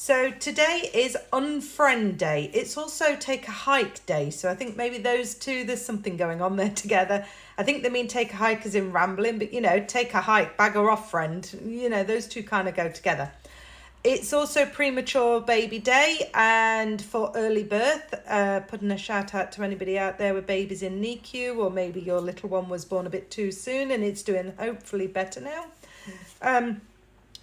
So today is Unfriend Day. It's also Take a Hike Day. So I think maybe those two, there's something going on there together. I think they mean take a hike as in rambling, but take a hike, bag her off friend. Those two kind of go together. It's also Premature Baby Day and for early birth, putting a shout out to anybody out there with babies in NICU, or maybe your little one was born a bit too soon and it's doing hopefully better now.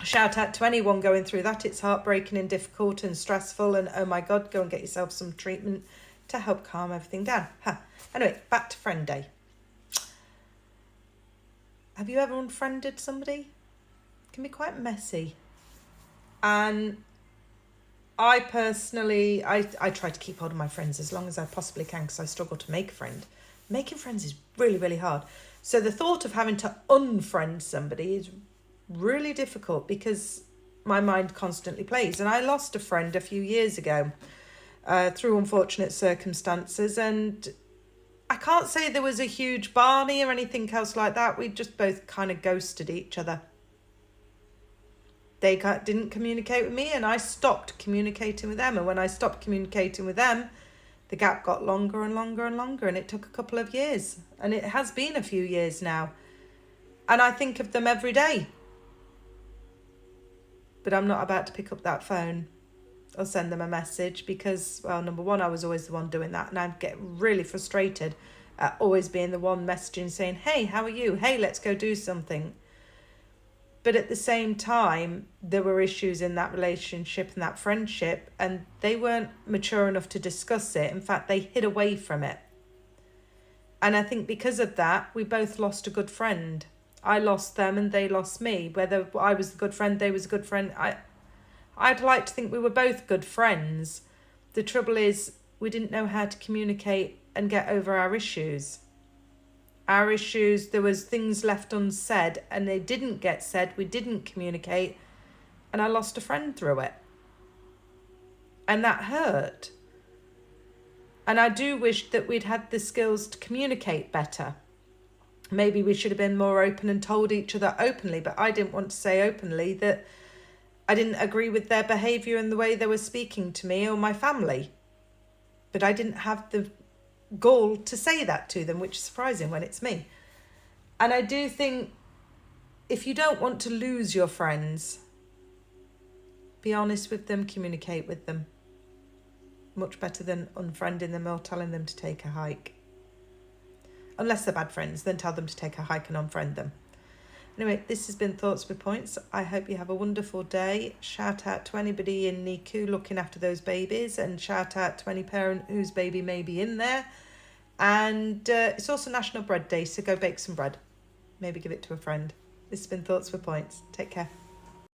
Shout out to anyone going through that. It's heartbreaking and difficult and stressful, and oh my God, go and get yourself some treatment to help calm everything down. Anyway, back to Friend Day. Have you ever unfriended somebody? It can be quite messy. And I personally, I try to keep hold of my friends as long as I possibly can because I struggle to make a friend. Making friends is really, really hard. So the thought of having to unfriend somebody is really difficult because my mind constantly plays. And I lost a friend a few years ago through unfortunate circumstances, and I can't say there was a huge Barney or anything else like that. We just both kind of ghosted each other. They didn't communicate with me and I stopped communicating with them, and when I stopped communicating with them, the gap got longer and longer and longer, and it took a couple of years, and it has been a few years now, and I think of them every day. But I'm not about to pick up that phone or send them a message because, well, number one, I was always the one doing that. And I get really frustrated at always being the one messaging saying, hey, how are you? Hey, let's go do something. But at the same time, there were issues in that relationship and that friendship, and they weren't mature enough to discuss it. In fact, they hid away from it. And I think because of that, we both lost a good friend. I lost them and they lost me. Whether I was the good friend, they was a good friend. I'd like to think we were both good friends. The trouble is we didn't know how to communicate and get over our issues. Our issues, there was things left unsaid and they didn't get said. We didn't communicate, and I lost a friend through it. And that hurt. And I do wish that we'd had the skills to communicate better. Maybe we should have been more open and told each other openly, but I didn't want to say openly that I didn't agree with their behaviour and the way they were speaking to me or my family. But I didn't have the gall to say that to them, which is surprising when it's me. And I do think if you don't want to lose your friends, be honest with them, communicate with them. Much better than unfriending them or telling them to take a hike. Unless they're bad friends, then tell them to take a hike and unfriend them. Anyway, this has been Thoughts with Points. I hope you have a wonderful day. Shout out to anybody in NICU looking after those babies, and shout out to any parent whose baby may be in there. And it's also National Bread Day, so go bake some bread. Maybe give it to a friend. This has been Thoughts with Points. Take care.